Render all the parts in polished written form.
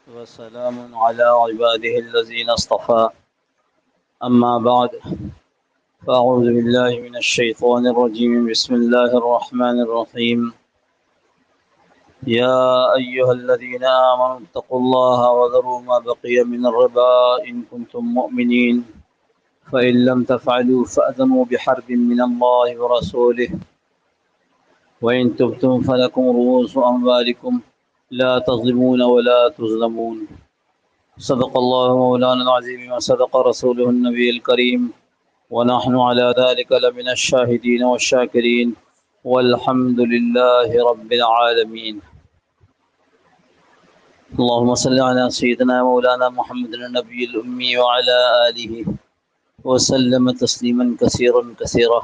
وسلام على عباده الذين اصطفى أما بعد فأعوذ بالله من الشيطان الرجيم بسم الله الرحمن الرحيم يا أيها الذين آمنوا اتقوا الله وذروا ما بقي من الربا إن كنتم مؤمنين فإن لم تفعلوا فأذنوا بحرب من الله ورسوله وإن تبتم فلكم رؤوس أموالكم لا تظلمون ولا تظلمون صدق الله مولانا العظيم وصدق رسوله النبي الكريم ونحن على ذلك لمن الشاهدين والشاكرين والحمد لله رب العالمين اللهم صل على سيدنا مولانا محمد النبي الأمي وعلى آله وسلم تسليما كثيرا كثيرا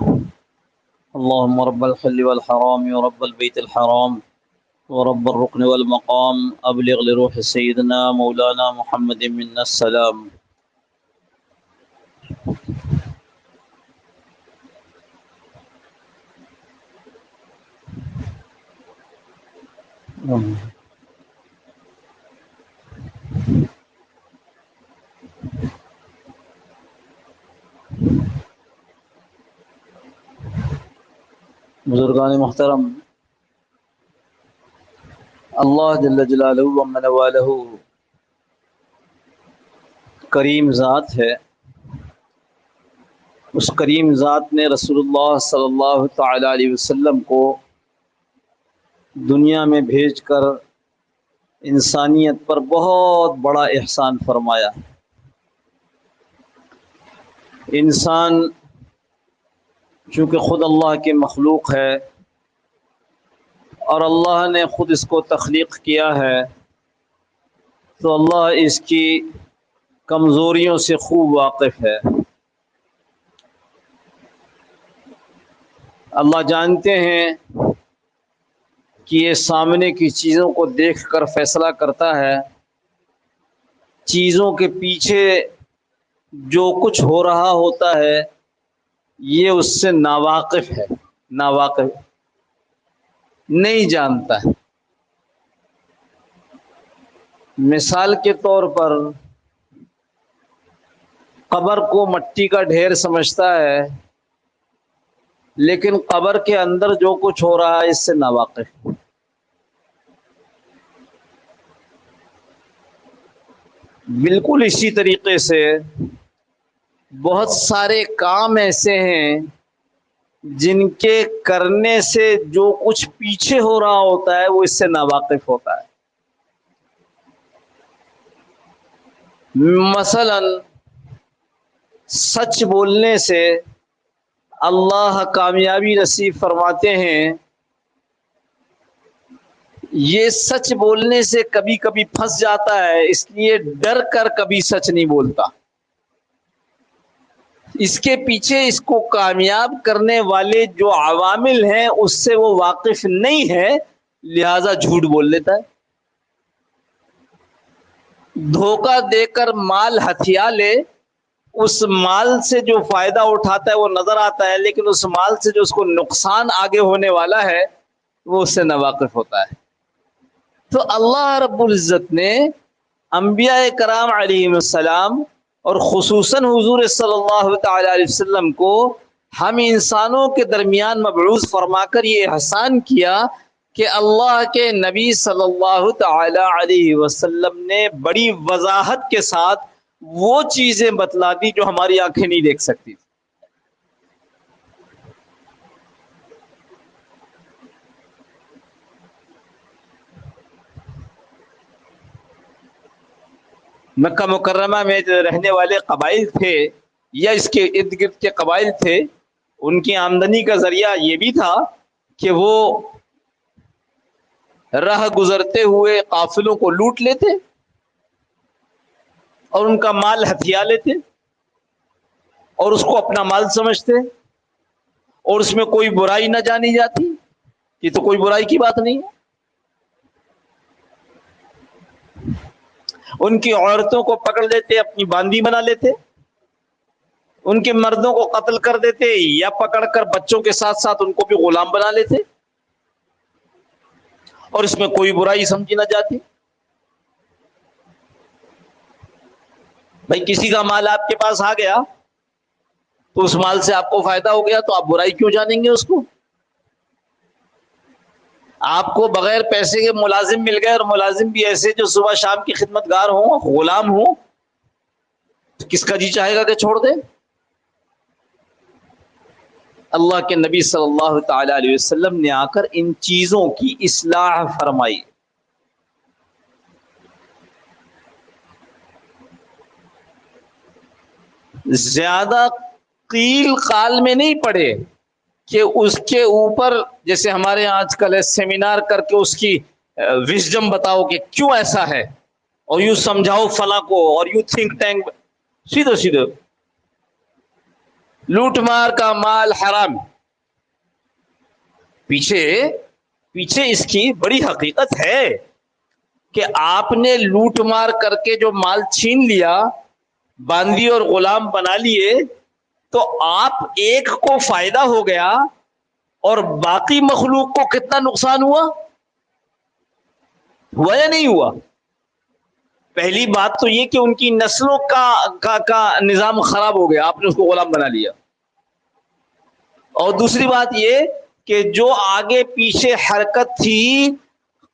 اللهم رب الحل والحرام ورب البيت الحرام ورب الركن والمقام أبلغ لروح سيدنا مولانا محمد منا السلام بزرگان محترم، اللہ جل جلالہ و من والہ کریم ذات ہے۔ اس کریم ذات نے رسول اللہ صلی اللہ تعالی علیہ وسلم کو دنیا میں بھیج کر انسانیت پر بہت بڑا احسان فرمایا۔ انسان چونکہ خود اللہ کی مخلوق ہے اور اللہ نے خود اس کو تخلیق کیا ہے، تو اللہ اس کی کمزوریوں سے خوب واقف ہے۔ اللہ جانتے ہیں کہ یہ سامنے کی چیزوں کو دیکھ کر فیصلہ کرتا ہے، چیزوں کے پیچھے جو کچھ ہو رہا ہوتا ہے یہ اس سے ناواقف ہے، ناواقف نہیں جانتا ہے۔ مثال کے طور پر قبر کو مٹی کا ڈھیر سمجھتا ہے، لیکن قبر کے اندر جو کچھ ہو رہا ہے اس سے ناواقف۔ بالکل اسی طریقے سے بہت سارے کام ایسے ہیں جن کے کرنے سے جو کچھ پیچھے ہو رہا ہوتا ہے وہ اس سے ناواقف ہوتا ہے۔ مثلا سچ بولنے سے اللہ کامیابی نصیب فرماتے ہیں، یہ سچ بولنے سے کبھی کبھی پھنس جاتا ہے، اس لیے ڈر کر کبھی سچ نہیں بولتا۔ اس کے پیچھے اس کو کامیاب کرنے والے جو عوامل ہیں اس سے وہ واقف نہیں ہے، لہذا جھوٹ بول لیتا ہے۔ دھوکہ دے کر مال ہتھیا لے، اس مال سے جو فائدہ اٹھاتا ہے وہ نظر آتا ہے، لیکن اس مال سے جو اس کو نقصان آگے ہونے والا ہے وہ اس سے ناواقف ہوتا ہے۔ تو اللہ رب العزت نے انبیاء کرام علیہ السلام اور خصوصاً حضور صلی اللہ تعالی علیہ وسلم کو ہم انسانوں کے درمیان مبعوث فرما کر یہ احسان کیا کہ اللہ کے نبی صلی اللہ تعالی علیہ وسلم نے بڑی وضاحت کے ساتھ وہ چیزیں بتلا دی جو ہماری آنکھیں نہیں دیکھ سکتی۔ مکہ مکرمہ میں جو رہنے والے قبائل تھے یا اس کے ارد گرد کے قبائل تھے، ان کی آمدنی کا ذریعہ یہ بھی تھا کہ وہ راہ گزرتے ہوئے قافلوں کو لوٹ لیتے اور ان کا مال ہتھیا لیتے اور اس کو اپنا مال سمجھتے، اور اس میں کوئی برائی نہ جانی جاتی، یہ تو کوئی برائی کی بات نہیں ہے۔ ان کی عورتوں کو پکڑ لیتے، اپنی باندی بنا لیتے، ان کے مردوں کو قتل کر دیتے یا پکڑ کر بچوں کے ساتھ ساتھ ان کو بھی غلام بنا لیتے، اور اس میں کوئی برائی سمجھی نہ جاتی۔ بھائی کسی کا مال آپ کے پاس آ گیا تو اس مال سے آپ کو فائدہ ہو گیا تو آپ برائی کیوں جانیں گے اس کو؟ آپ کو بغیر پیسے کے ملازم مل گئے اور ملازم بھی ایسے جو صبح شام کی خدمت گار ہوں، غلام ہوں، تو کس کا جی چاہے گا کہ چھوڑ دے؟ اللہ کے نبی صلی اللہ تعالی علیہ وسلم نے آ کر ان چیزوں کی اصلاح فرمائی. زیادہ قیل قال میں نہیں پڑے کہ اس کے اوپر جیسے ہمارے یہاں آج کل ہے سیمینار کر کے اس کی وزڈم بتاؤ کہ کیوں ایسا ہے، اور یوں سمجھاؤ فلاں کو، اور یوں تھنک ٹینک. سیدھو سیدھو لوٹ مار کا مال حرام. پیچھے اس کی بڑی حقیقت ہے کہ آپ نے لوٹ مار کر کے جو مال چھین لیا، باندی اور غلام بنا لیے، تو آپ ایک کو فائدہ ہو گیا اور باقی مخلوق کو کتنا نقصان ہوا یا نہیں ہوا؟ پہلی بات تو یہ کہ ان کی نسلوں کا نظام خراب ہو گیا، آپ نے اس کو غلام بنا لیا. اور دوسری بات یہ کہ جو آگے پیچھے حرکت تھی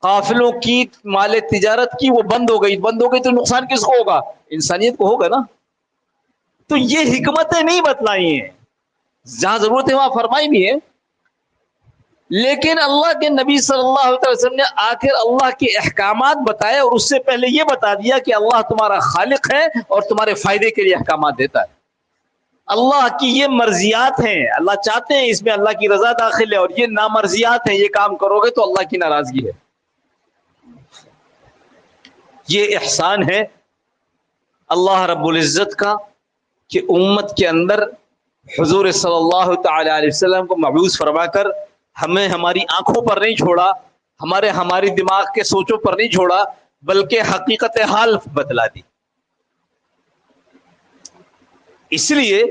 قافلوں کی، مال تجارت کی، وہ بند ہو گئی تو نقصان کس کو ہوگا؟ انسانیت کو ہوگا نا. تو یہ حکمتیں نہیں بتلائی ہیں، جہاں ضرورت ہے وہاں فرمائی بھی ہے، لیکن اللہ کے نبی صلی اللہ علیہ وسلم نے آخر اللہ کے احکامات بتائے، اور اس سے پہلے یہ بتا دیا کہ اللہ تمہارا خالق ہے اور تمہارے فائدے کے لیے احکامات دیتا ہے. اللہ کی یہ مرضیات ہیں، اللہ چاہتے ہیں اس میں اللہ کی رضا داخل ہے، اور یہ نامرضیات ہیں، یہ کام کرو گے تو اللہ کی ناراضگی ہے. یہ احسان ہے اللہ رب العزت کا کہ امت کے اندر حضور صلی اللہ تعالی علیہ وسلم کو مبعوث فرما کر ہمیں ہماری آنکھوں پر نہیں چھوڑا، ہماری دماغ کے سوچوں پر نہیں چھوڑا، بلکہ حقیقت حال بتلا دی. اس لیے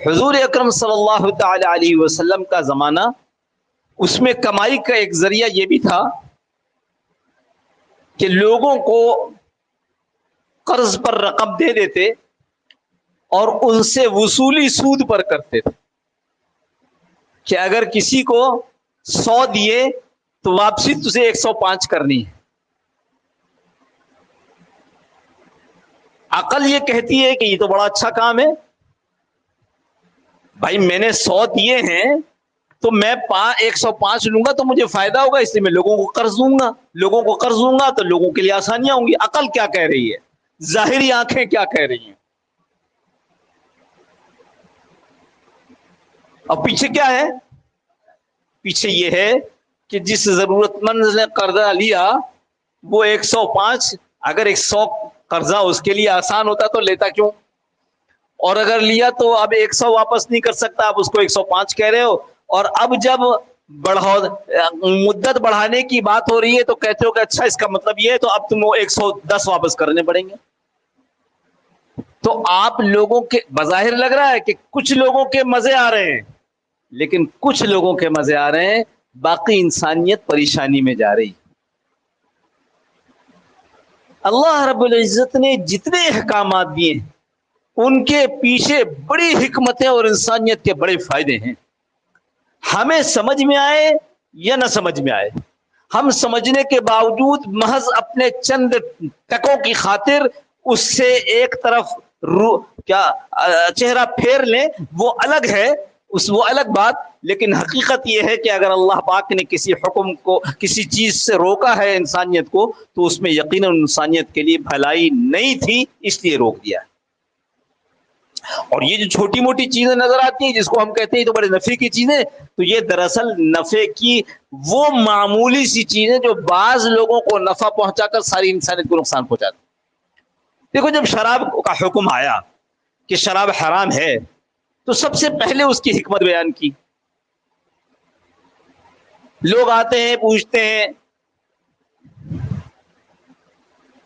حضور اکرم صلی اللہ تعالی علیہ وسلم کا زمانہ، اس میں کمائی کا ایک ذریعہ یہ بھی تھا کہ لوگوں کو قرض پر رقم دے دیتے اور ان سے وصولی سود پر کرتے تھے، کہ اگر کسی کو 100 دیے تو واپسی تجھے 105 کرنی ہے. عقل یہ کہتی ہے کہ یہ تو بڑا اچھا کام ہے، بھائی میں نے 100 دیے ہیں تو میں 105 لوں گا تو مجھے فائدہ ہوگا، اس لیے میں لوگوں کو قرض دوں گا تو لوگوں کے لیے آسانیاں ہوں گی. عقل کیا کہہ رہی ہے؟ ظاہری آنکھیں کیا کہہ رہی ہیں؟ اور پیچھے کیا ہے؟ پیچھے یہ ہے کہ جس ضرورت مند نے قرضہ لیا وہ 105، اگر 100 قرضہ اس کے لیے آسان ہوتا تو لیتا کیوں؟ اور اگر لیا تو اب 100 واپس نہیں کر سکتا، اب اس کو 105 کہہ رہے ہو، اور اب جب مدت بڑھانے کی بات ہو رہی ہے تو کہتے ہو کہ اچھا اس کا مطلب یہ ہے تو اب تم وہ 110 واپس کرنے پڑیں گے. تو آپ لوگوں کے بظاہر لگ رہا ہے کہ کچھ لوگوں کے مزے آ رہے ہیں، لیکن کچھ لوگوں کے مزے آ رہے ہیں، باقی انسانیت پریشانی میں جا رہی. اللہ رب العزت نے جتنے احکامات دیے ہیں ان کے پیچھے بڑی حکمتیں اور انسانیت کے بڑے فائدے ہیں. ہمیں سمجھ میں آئے یا نہ سمجھ میں آئے، ہم سمجھنے کے باوجود محض اپنے چند ٹکوں کی خاطر اس سے ایک طرف چہرہ پھیر لیں، وہ الگ ہے، وہ الگ بات. لیکن حقیقت یہ ہے کہ اگر اللہ پاک نے کسی حکم کو، کسی چیز سے روکا ہے انسانیت کو، تو اس میں یقیناً انسانیت کے لیے بھلائی نہیں تھی، اس لیے روک دیا. اور یہ جو چھوٹی موٹی چیزیں نظر آتی ہیں جس کو ہم کہتے ہیں تو بڑے نفع کی چیزیں، تو یہ دراصل نفع کی وہ معمولی سی چیزیں جو بعض لوگوں کو نفع پہنچا کر ساری انسانیت کو نقصان پہنچاتی. دیکھو جب شراب کا حکم آیا کہ شراب حرام ہے تو سب سے پہلے اس کی حکمت بیان کی. لوگ آتے ہیں پوچھتے ہیں،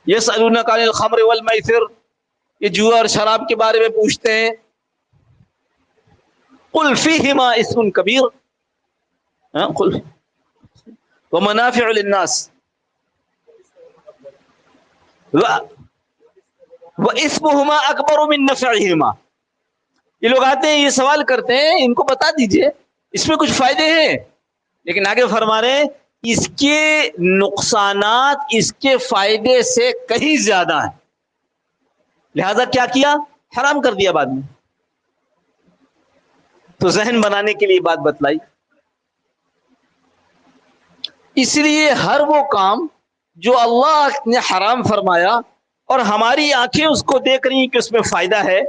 یسألونک عن الخمر والمیسر، یہ جوا اور شراب کے بارے میں پوچھتے ہیں. قل فیہما اسم کبیر ومنافع للناس، وَإِثْمُهُمَا أَكْبَرُ مِن نَفْعِهِمَا. یہ لوگ آتے ہیں، یہ سوال کرتے ہیں، ان کو بتا دیجئے اس میں کچھ فائدے ہیں، لیکن آگے فرما رہے ہیں اس کے نقصانات اس کے فائدے سے کہیں زیادہ ہیں، لہذا کیا کیا؟ حرام کر دیا بعد میں. تو ذہن بنانے کے لیے بات بتلائی. اس لیے ہر وہ کام جو اللہ نے حرام فرمایا اور ہماری آنکھیں اس کو دیکھ رہی ہیں کہ اس میں فائدہ ہے،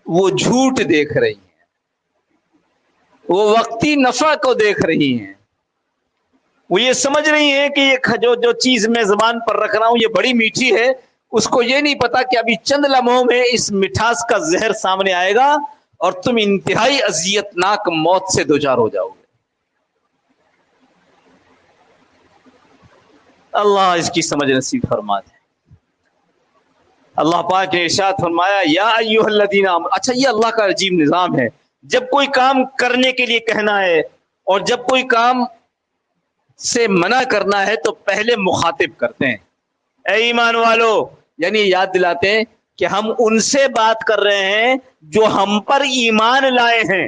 وہ جھوٹ دیکھ رہی ہیں، وہ وقتی نفع کو دیکھ رہی ہیں، وہ یہ سمجھ رہی ہیں کہ یہ جو چیز میں زبان پر رکھ رہا ہوں یہ بڑی میٹھی ہے. اس کو یہ نہیں پتا کہ ابھی چند لمحوں میں اس مٹھاس کا زہر سامنے آئے گا اور تم انتہائی اذیت ناک موت سے دوچار ہو جاؤ گے. اللہ اس کی سمجھ نصیب فرما دے. اللہ پاک نے ارشاد فرمایا یا ایھا الذین آمنوا. اچھا، یہ اللہ کا عجیب نظام ہے. جب کوئی کام کرنے کے لیے کہنا ہے اور جب کوئی کام سے منع کرنا ہے تو پہلے مخاطب کرتے ہیں، اے ایمان والو، یعنی یاد دلاتے ہیں کہ ہم ان سے بات کر رہے ہیں جو ہم پر ایمان لائے ہیں،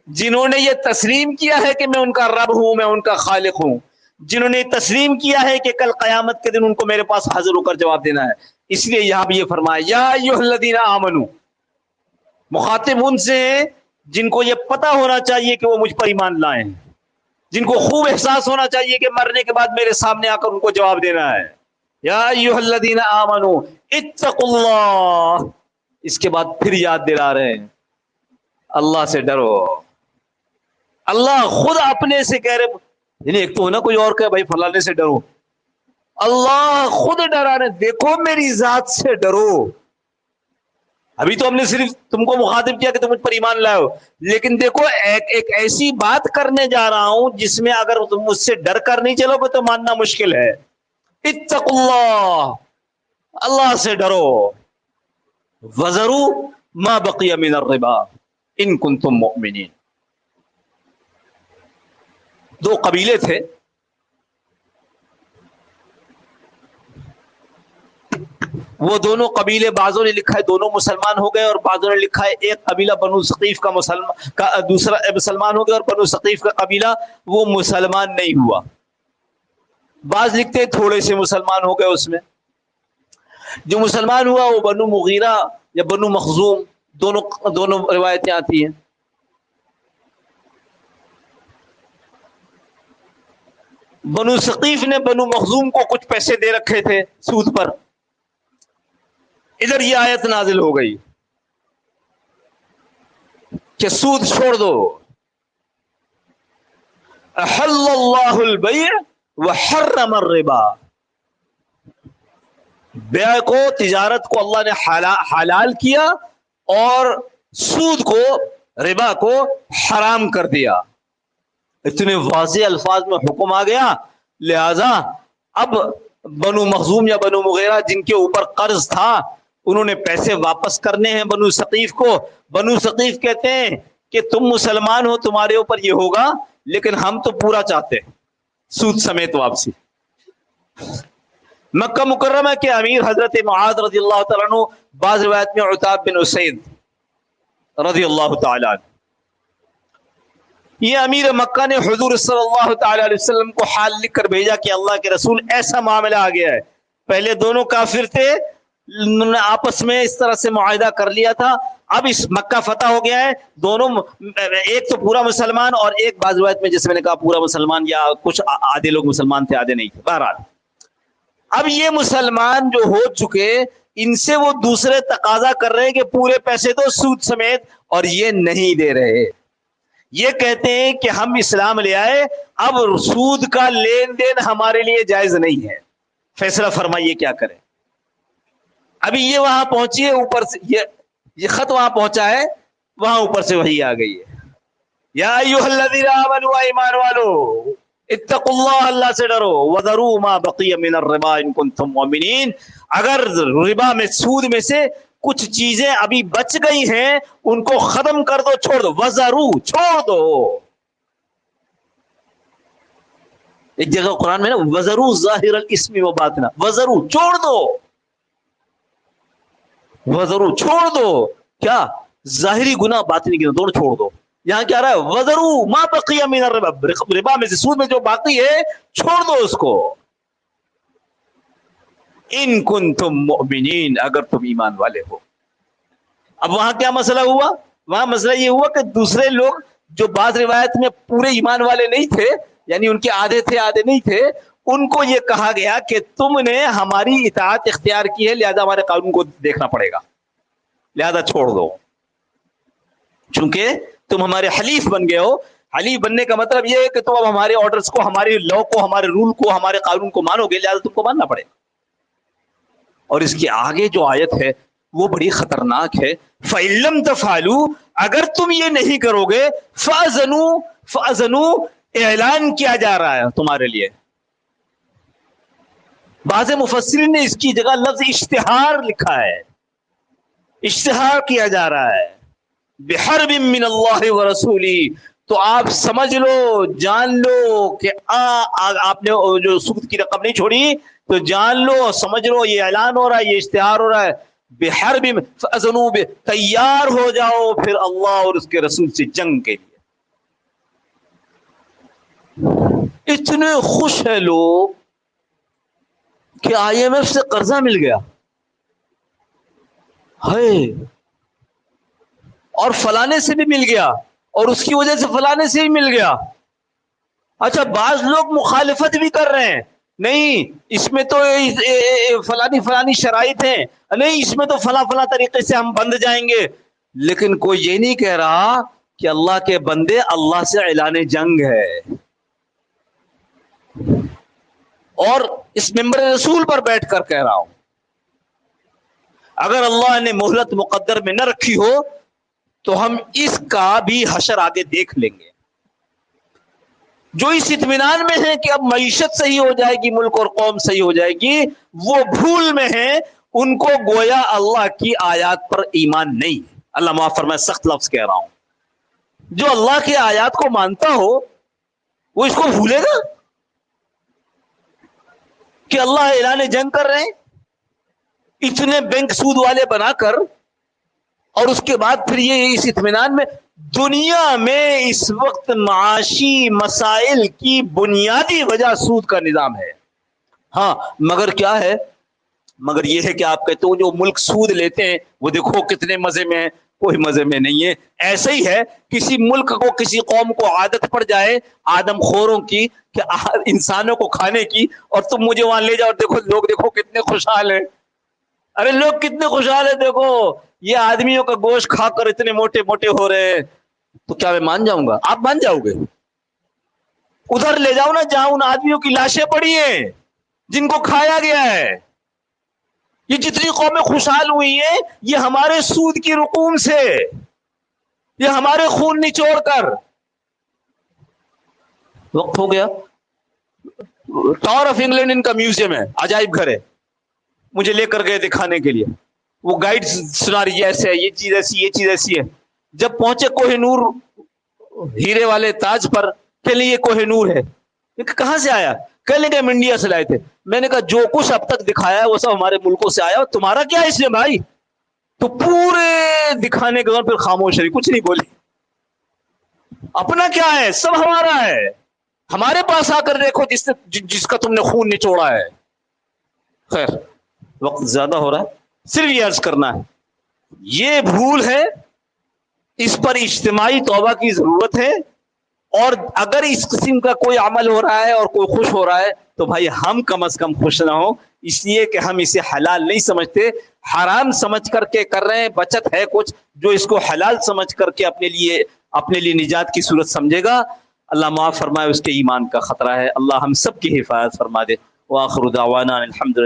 جنہوں نے یہ تسلیم کیا ہے کہ میں ان کا رب ہوں، میں ان کا خالق ہوں، جنہوں نے تسلیم کیا ہے کہ کل قیامت کے دن ان کو میرے پاس حاضر ہو کر جواب دینا ہے. اس لیے یہاں بھی یہ فرمایا یا ایھا الذین آمنوا. مخاطب ان سے ہیں جن کو یہ پتا ہونا چاہیے کہ وہ مجھ پر ایمان لائے ہیں، جن کو خوب احساس ہونا چاہیے کہ مرنے کے بعد میرے سامنے آ کر ان کو جواب دینا ہے. یا ایھا الذین آمنوا اتقوا اللہ. اس کے بعد پھر یاد دلا رہے ہیں اللہ سے ڈرو. اللہ خود اپنے سے کہہ رہے، یعنی ایک تو ہونا کوئی اور کہ بھائی فلانے سے ڈرو، اللہ خود ڈرا رہے، دیکھو میری ذات سے ڈرو. ابھی تو ہم نے صرف تم کو مخاطب کیا کہ تم مجھ پر ایمان لائے ہو، لیکن دیکھو ایک ایسی بات کرنے جا رہا ہوں جس میں اگر تم مجھ سے ڈر کر نہیں چلو گے تو ماننا مشکل ہے. اتقوا اللہ، اللہ سے ڈرو. وذروا ما بقی من الربا ان کنتم مؤمنین. دو قبیلے تھے، وہ دونوں قبیلے بعضوں نے لکھا ہے دونوں مسلمان ہو گئے اور بعضوں نے لکھا ہے ایک قبیلہ بنو ثقیف کا دوسرا مسلمان ہو گیا اور بنو ثقیف کا قبیلہ وہ مسلمان نہیں ہوا. بعض لکھتے ہیں تھوڑے سے مسلمان ہو گئے، اس میں جو مسلمان ہوا وہ بنو مغیرہ یا بنو مخزوم، دونوں روایتیں آتی ہیں. بنو ثقیف نے بنو مخزوم کو کچھ پیسے دے رکھے تھے سود پر. ادھر یہ آیت نازل ہو گئی کہ سود چھوڑ دو. احل اللہ البیع وحرم الربا. بیع کو، تجارت کو اللہ نے حلال کیا اور سود کو، ربا کو حرام کر دیا. اتنے واضح الفاظ میں حکم آ گیا، لہذا اب بنو مخزوم یا بنو مغیرہ جن کے اوپر قرض تھا انہوں نے پیسے واپس کرنے ہیں بنو ثقیف کو. بنو ثقیف کہتے ہیں کہ تم مسلمان ہو، تمہارے اوپر یہ ہوگا، لیکن ہم تو پورا چاہتے ہیں، سود سمیت واپسی. مکہ مکرمہ کے امیر حضرت معاذ رضی اللہ تعالیٰ عنہ، بعض روایت میں عتاب بن اسید رضی اللہ تعالیٰ عنہ، یہ امیر مکہ نے حضور صلی اللہ تعالی علیہ وسلم کو حال لکھ کر بھیجا کہ اللہ کے رسول ایسا معاملہ آ گیا ہے. پہلے دونوں کافر تھے، انہوں نے آپس میں اس طرح سے معاہدہ کر لیا تھا، اب اس مکہ فتح ہو گیا ہے، دونوں ایک تو پورا مسلمان اور ایک بعض روایت میں جیسے میں نے کہا پورا مسلمان یا کچھ آدھے لوگ مسلمان تھے آدھے نہیں تھے. بہرحال اب یہ مسلمان جو ہو چکے ان سے وہ دوسرے تقاضا کر رہے ہیں کہ پورے پیسے دو سود سمیت، اور یہ نہیں دے رہے. یہ کہتے ہیں کہ ہم اسلام لے آئے، اب سود کا لین دین ہمارے لیے جائز نہیں ہے، فیصلہ فرمائیے کیا کریں. ابھی یہ وہاں پہنچی ہے، اوپر سے یہ خط وہاں پہنچا ہے، وہاں اوپر سے وہی آ گئی ہے. یا ایھا الذین آمنوا، ایمان والو، اتقوا اللہ، اللہ سے ڈرو. وذروا ما بقی من الربا ان کنتم مؤمنین. اگر ربا میں، سود میں سے کچھ چیزیں ابھی بچ گئی ہیں ان کو ختم کر دو، چھوڑ دو. وذروا، چھوڑ دو. ایک جگہ قرآن میں نا وزرو ظاہر الاسم و باطنا، وزرو چھوڑ دو، وزرو چھوڑ دو، کیا؟ ظاہری گناہ باطنی گناہ دونوں چھوڑ دو. یہاں کیا رہا ہے؟ وزرو ما بقی من الربا، ربا میں سے سود میں جو باقی ہے چھوڑ دو اس کو. ان کنتم مؤمنین، اگر تم ایمان والے ہو. اب وہاں کیا مسئلہ ہوا؟ وہاں مسئلہ یہ ہوا کہ دوسرے لوگ جو بعض روایت میں پورے ایمان والے نہیں تھے، یعنی ان کے آدھے تھے آدھے نہیں تھے، ان کو یہ کہا گیا کہ تم نے ہماری اطاعت اختیار کی ہے، لہذا ہمارے قانون کو دیکھنا پڑے گا، لہذا چھوڑ دو. چونکہ تم ہمارے حلیف بن گئے ہو. حلیف بننے کا مطلب یہ ہے کہ تم اب ہمارے آرڈرز کو، ہمارے لا کو، ہمارے رول کو، ہمارے قانون کو مانو گے، لہذا تم کو ماننا پڑے گا. اور اس کے آگے جو آیت ہے وہ بڑی خطرناک ہے. فَإِن لَّمْ تَفْعَلُوا، اگر تم یہ نہیں کرو گے، فَأَذَنُوا، اعلان کیا جا رہا ہے تمہارے لیے. بعض مفسرین نے اس کی جگہ لفظ اشتہار لکھا ہے، اشتہار کیا جا رہا ہے بحرب من اللہ ورسولہ. تو آپ سمجھ لو، جان لو کہ آپ نے جو سود کی رقم نہیں چھوڑی تو جان لو، سمجھ لو یہ اعلان ہو رہا ہے، یہ اشتہار ہو رہا ہے. بحرب فاذنوا، تیار ہو جاؤ پھر اللہ اور اس کے رسول سے جنگ کے لیے. اتنے خوش ہیں لوگ کہ آئی ایم ایف سے قرضہ مل گیا ہے، اور فلانے سے بھی مل گیا، اور اس کی وجہ سے فلانے سے بھی مل گیا. اچھا بعض لوگ مخالفت بھی کر رہے ہیں، نہیں اس میں تو فلانی شرائط ہیں، نہیں اس میں تو فلاں طریقے سے ہم بند جائیں گے. لیکن کوئی یہ نہیں کہہ رہا کہ اللہ کے بندے، اللہ سے اعلان جنگ ہے. اور اس ممبر رسول پر بیٹھ کر کہہ رہا ہوں، اگر اللہ نے مہلت مقدر میں نہ رکھی ہو تو ہم اس کا بھی حشر آگے دیکھ لیں گے. جو اس اطمینان میں ہے کہ اب معیشت صحیح ہو جائے گی، ملک اور قوم صحیح ہو جائے گی، وہ بھول میں ہیں، ان کو گویا اللہ کی آیات پر ایمان نہیں ہے. اللہ معاف فرمائے، سخت لفظ کہہ رہا ہوں. جو اللہ کی آیات کو مانتا ہو وہ اس کو بھولے گا کہ اللہ اعلان جنگ کر رہے ہیں اتنے بینک سود والے بنا کر، اور اس کے بعد پھر یہ اس اطمینان میں. دنیا میں اس وقت معاشی مسائل کی بنیادی وجہ سود کا نظام ہے. ہاں مگر کیا ہے؟ مگر یہ ہے کہ آپ کہتے ہو جو ملک سود لیتے ہیں وہ دیکھو کتنے مزے میں ہیں. کوئی مزے میں نہیں ہے. ایسے ہی ہے کسی ملک کو، کسی قوم کو عادت پڑ جائے آدم خوروں کی کہ انسانوں کو کھانے کی، اور تم مجھے وہاں لے جاؤ، دیکھو لوگ دیکھو کتنے خوشحال ہیں. ارے لوگ کتنے خوشحال ہیں، دیکھو یہ آدمیوں کا گوشت کھا کر اتنے موٹے موٹے ہو رہے ہیں. تو کیا میں مان جاؤں گا؟ آپ مان جاؤ گے؟ ادھر لے جاؤ نا جہاں ان آدمیوں کی لاشیں پڑی ہیں جن کو کھایا گیا ہے. یہ جتنی قومیں خوشحال ہوئی ہیں یہ ہمارے سود کی رقوم سے، یہ ہمارے خون نچوڑ کر. وقت ہو گیا. ٹاور آف انگلینڈ ان کا میوزیم ہے، عجائب گھر ہے، مجھے لے کر گئے دکھانے کے لیے. وہ گائیڈ سنا رہی ہے ایسے ہے، یہ چیز ایسی، یہ چیز ایسی ہے. جب پہنچے کوہ نور ہیرے والے تاج پر، کہ لیں یہ کوہ نور ہے. کہاں سے آیا؟ کہ لیں کہ ہم انڈیا سے لائے تھے. میں نے کہا جو کچھ اب تک دکھایا ہے وہ سب ہمارے ملکوں سے آیا، تمہارا کیا ہے اس میں بھائی؟ تو پورے دکھانے کے دور پھر خاموش رہی، کچھ نہیں بولی. اپنا کیا ہے؟ سب ہمارا ہے. ہمارے پاس آ کر دیکھو جس کا تم نے خون نچوڑا ہے. خیر وقت زیادہ ہو رہا ہے، صرف یہ عرض کرنا ہے یہ بھول ہے، اس پر اجتماعی توبہ کی ضرورت ہے. اور اگر اس قسم کا کوئی عمل ہو رہا ہے اور کوئی خوش ہو رہا ہے تو بھائی ہم کم از کم خوش نہ ہو، اس لیے کہ ہم اسے حلال نہیں سمجھتے، حرام سمجھ کر کے کر رہے ہیں. بچت ہے کچھ جو اس کو حلال سمجھ کر کے اپنے لیے نجات کی صورت سمجھے گا. اللہ معاف فرمائے، اس کے ایمان کا خطرہ ہے. اللہ ہم سب کی حفاظت فرما دے. وآخر دعوانا الحمدللہ.